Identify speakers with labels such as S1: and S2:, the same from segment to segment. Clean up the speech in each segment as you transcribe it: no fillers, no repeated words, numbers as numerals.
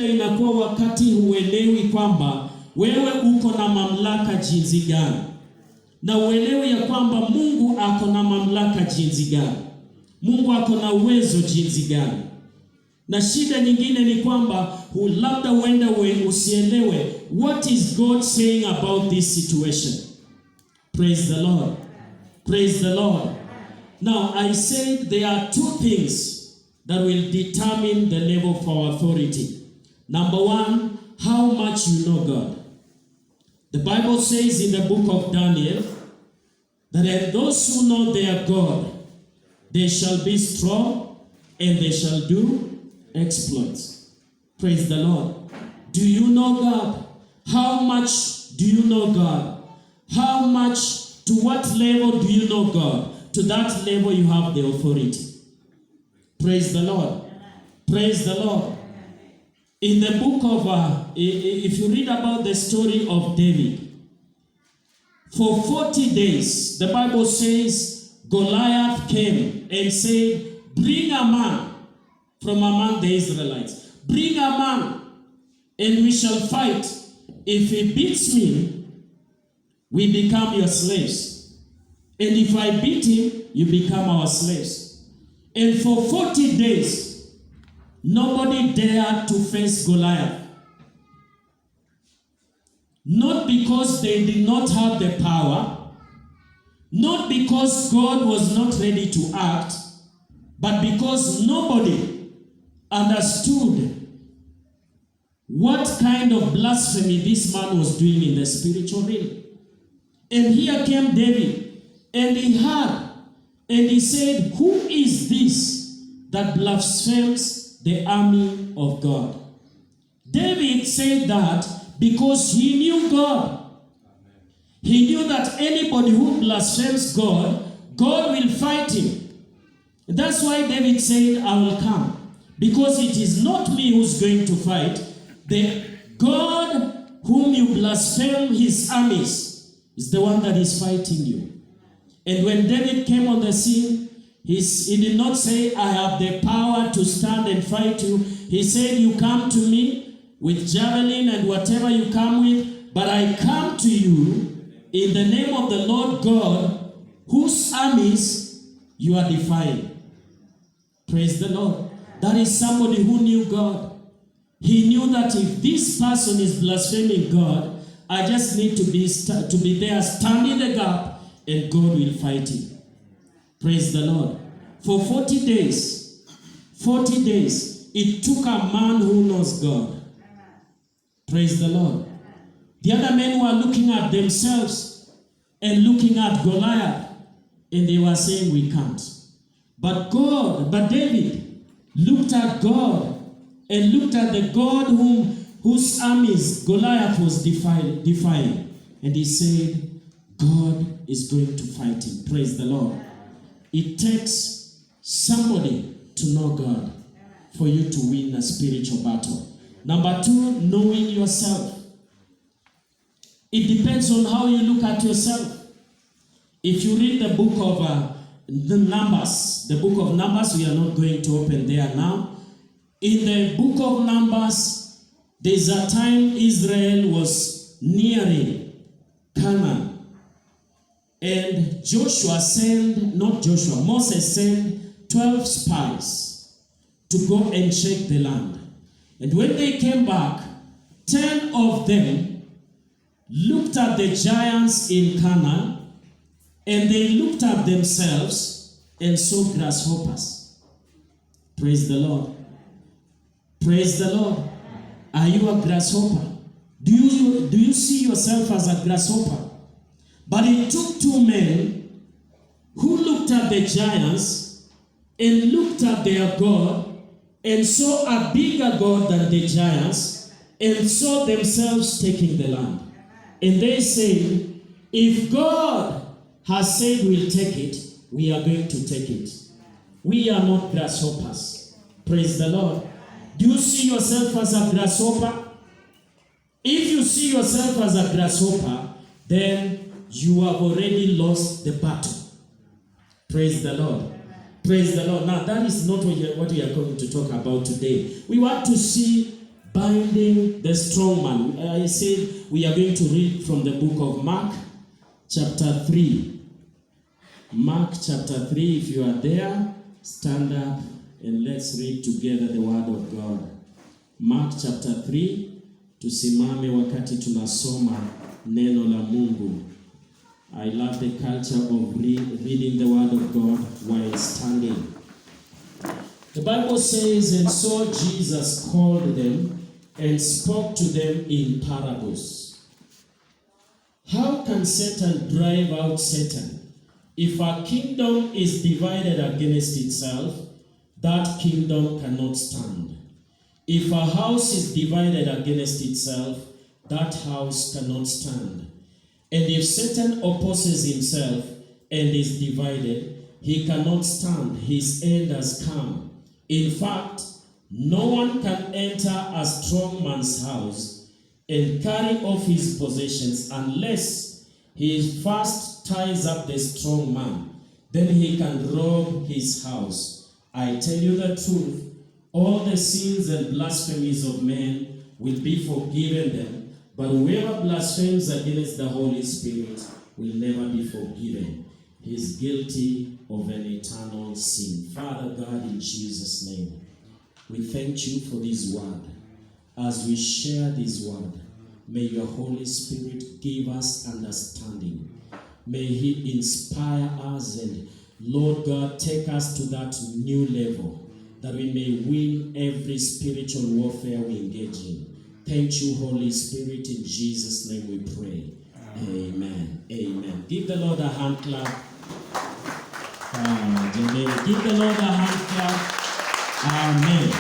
S1: shida inakuwa wakati huelewi kwamba wewe uko na mamlaka jinsi gani, na uelewi ya kwamba Mungu ako na mamlaka jinsi gani, Mungu ako na uwezo jinsi gani. Na shida nyingine ni kwamba labda uende usielewe what is God saying about this situation. Praise the Lord. Praise the Lord. Now I said there are two things that will determine the level of our authority. Number one, how much you know God. The Bible says in the book of Daniel that those who know their God, they shall be strong and they shall do exploits. Praise the Lord. Do you know God? How much do you know God? How much, to what level do you know God? To that level you have the authority. Praise the Lord. Praise the Lord. In the book of, if you read about the story of David, for 40 days, the Bible says, Goliath came and said, bring a man from among the Israelites. Bring a man and we shall fight. If he beats me, we become your slaves. And if I beat him, you become our slaves. And for 40 days, nobody dared to face Goliath. Not because they did not have the power, not because God was not ready to act, but because nobody understood what kind of blasphemy this man was doing in the spiritual realm. And here came David, and he heard, and he said, who is this that blasphemes the army of God? David said that because he knew God. He knew that anybody who blasphemes God, God will fight him. That's why David said, I will come. Because it is not me who's going to fight. The God whom you blaspheme his armies is the one that is fighting you. And when David came on the scene, he did not say, I have the power to stand and fight you. He said, you come to me with javelin and whatever you come with, but I come to you in the name of the Lord God, whose armies you are defying. Praise the Lord. That is somebody who knew God. He knew that if this person is blaspheming God, I just need to be there, stand in the gap, and God will fight him. Praise the Lord. For 40 days, it took a man who knows God. Praise the Lord. The other men were looking at themselves and looking at Goliath, and they were saying, we can't. But David looked at God and looked at the God whose armies Goliath was defying. And he said, God is going to fight him. Praise the Lord. It takes somebody to know God for you to win a spiritual battle. Number two, knowing yourself. It depends on how you look at yourself. If you read the book of Numbers, we are not going to open there now. In the book of Numbers, there's a time Israel was nearing Canaan. And Moses sent 12 spies to go and check the land. And when they came back, 10 of them looked at the giants in Canaan, and they looked at themselves and saw grasshoppers. Praise the Lord. Praise the Lord. Are you a grasshopper? Do you see yourself as a grasshopper? But it took two men who looked at the giants and looked at their God and saw a bigger God than the giants and saw themselves taking the land. And they said, if God has said we'll take it, we are going to take it. We are not grasshoppers. Praise the Lord. Do you see yourself as a grasshopper? If you see yourself as a grasshopper, then you have already lost the battle. Praise the Lord. Praise the Lord. Now, that is not what we are going to talk about today. We want to see binding the strong man. I said we are going to read from the book of Mark, chapter 3. Mark chapter 3, if you are there, stand up and let's read together the word of God. Mark chapter 3, tusimame wakati tunasoma neno la Mungu. I love the culture of reading the word of God while standing. The Bible says, and so Jesus called them and spoke to them in parables. How can Satan drive out Satan? If a kingdom is divided against itself, that kingdom cannot stand. If a house is divided against itself, that house cannot stand. And if Satan opposes himself and is divided, he cannot stand. His end has come. In fact, no one can enter a strong man's house and carry off his possessions unless he first ties up the strong man. Then he can rob his house. I tell you the truth, all the sins and blasphemies of men will be forgiven them, but whoever blasphemes against the Holy Spirit will never be forgiven. He is guilty of an eternal sin. Father God, in Jesus' name, we thank you for this word. As we share this word, may your Holy Spirit give us understanding. May he inspire us and, Lord God, take us to that new level that we may win every spiritual warfare we engage in. Thank you, Holy Spirit. In Jesus' name we pray. Amen. Amen. Give the Lord a hand clap. Give the Lord a hand clap. Amen.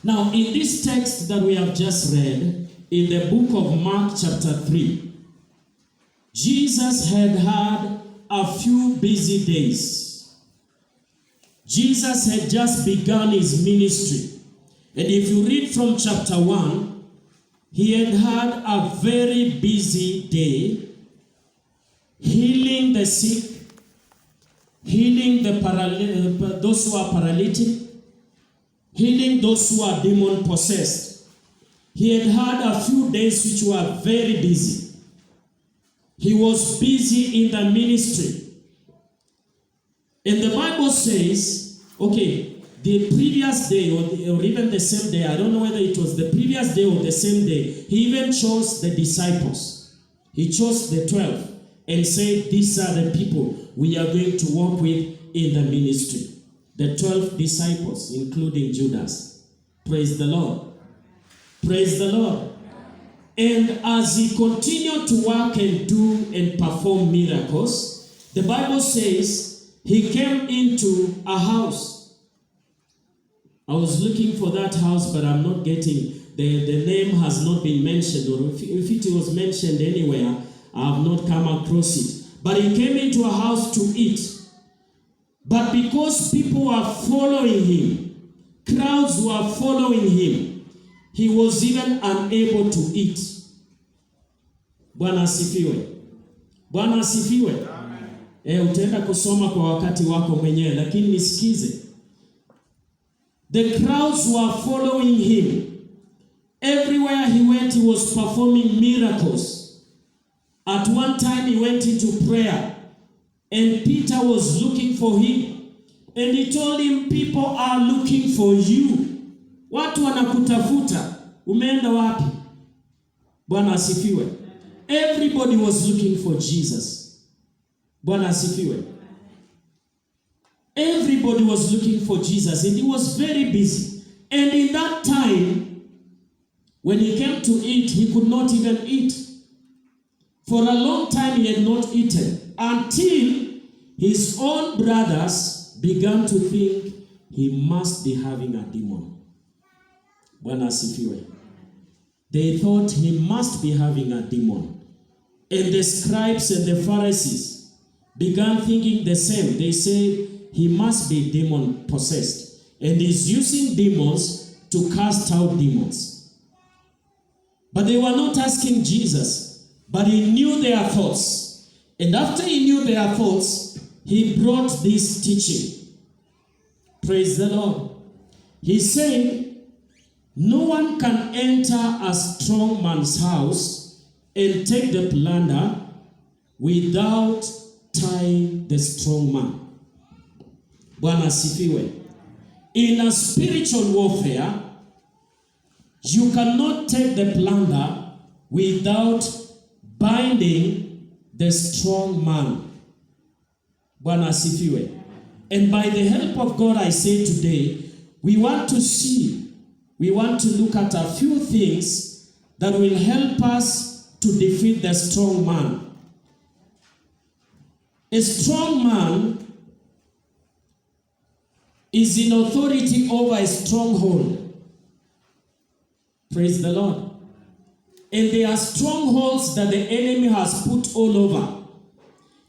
S1: Now, in this text that we have just read, in the book of Mark chapter 3, Jesus had had a few busy days. Jesus had just begun his ministry. And if you read from chapter 1, he had had a very busy day, healing the sick, healing those who are paralytic, healing those who are demon possessed. He had had a few days which were very busy. He was busy in the ministry. And the Bible says, okay, the previous day or even the same day, I don't know whether it was the previous day or the same day, he even chose the disciples. He chose the 12 and said, these are the people we are going to walk with in the ministry. The 12 disciples, including Judas. Praise the Lord. Praise the Lord. And as he continued to work and do and perform miracles, the Bible says he came into a house. I was looking for that house, but I'm not getting, the name has not been mentioned, or if it was mentioned anywhere, I have not come across it. But he came into a house to eat. But because people were following him, crowds were following him, he was even unable to eat. Bwana asifiwe. Bwana asifiwe. Utaenda kusoma kwa wakati wako mwenyewe, lakini nisikize. The crowds were following him. Everywhere he went, he was performing miracles. At one time, he went into prayer, and Peter was looking for him. And he told him, people are looking for you. Watu wanakutafuta. Umeenda wapi? Bwana asifiwe. Everybody was looking for Jesus. Bwana asifiwe. Everybody was looking for Jesus, and he was very busy. And in that time, when he came to eat, he could not even eat. For a long time, he had not eaten, until his own brothers began to think he must be having a demon. Bwana asifiwe. They thought he must be having a demon. And the scribes and the Pharisees began thinking the same. They said he must be demon possessed, and he's using demons to cast out demons. But they were not asking Jesus, but he knew their thoughts. And after he knew their thoughts, he brought this teaching. Praise the Lord. He said, No one can enter a strong man's house and take the plunder without tying the strong man. Bwana asifiwe. In a spiritual warfare, you cannot take the plunder without binding the strong man. Bwana asifiwe. And by the help of God, I say today, we want to look at a few things that will help us to defeat the strong man. A strong man is in authority over a stronghold. Praise the Lord. And there are strongholds that the enemy has put all over.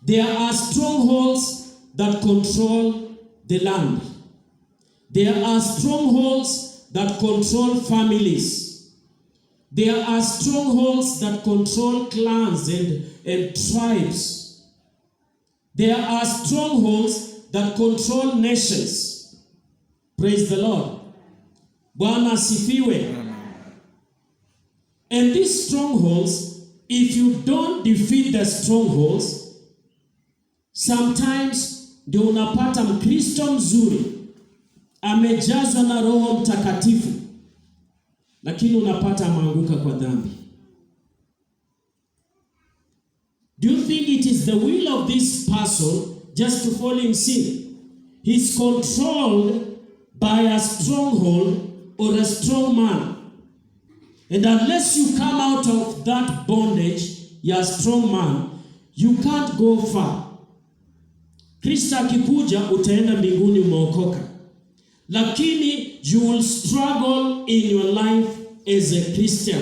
S1: There are strongholds that control the land. There are strongholds that control families. There are strongholds that control clans and tribes. There are strongholds that control nations. Praise the Lord. Bwana asifiwe. And these strongholds, if you don't defeat the strongholds, sometimes ndio unapata Mkristo mzuri amejazwa na Roho Mtakatifu, lakini unapata maanguka kwa dhambi. Do you think it is the will of this person just to fall in sin? He's controlled by a stronghold or a strong man. And unless you come out of that bondage, you're a strong man, you can't go far. Kristo akikuja utaenda mbinguni umeokoka. Lakini you will struggle in your life as a Christian.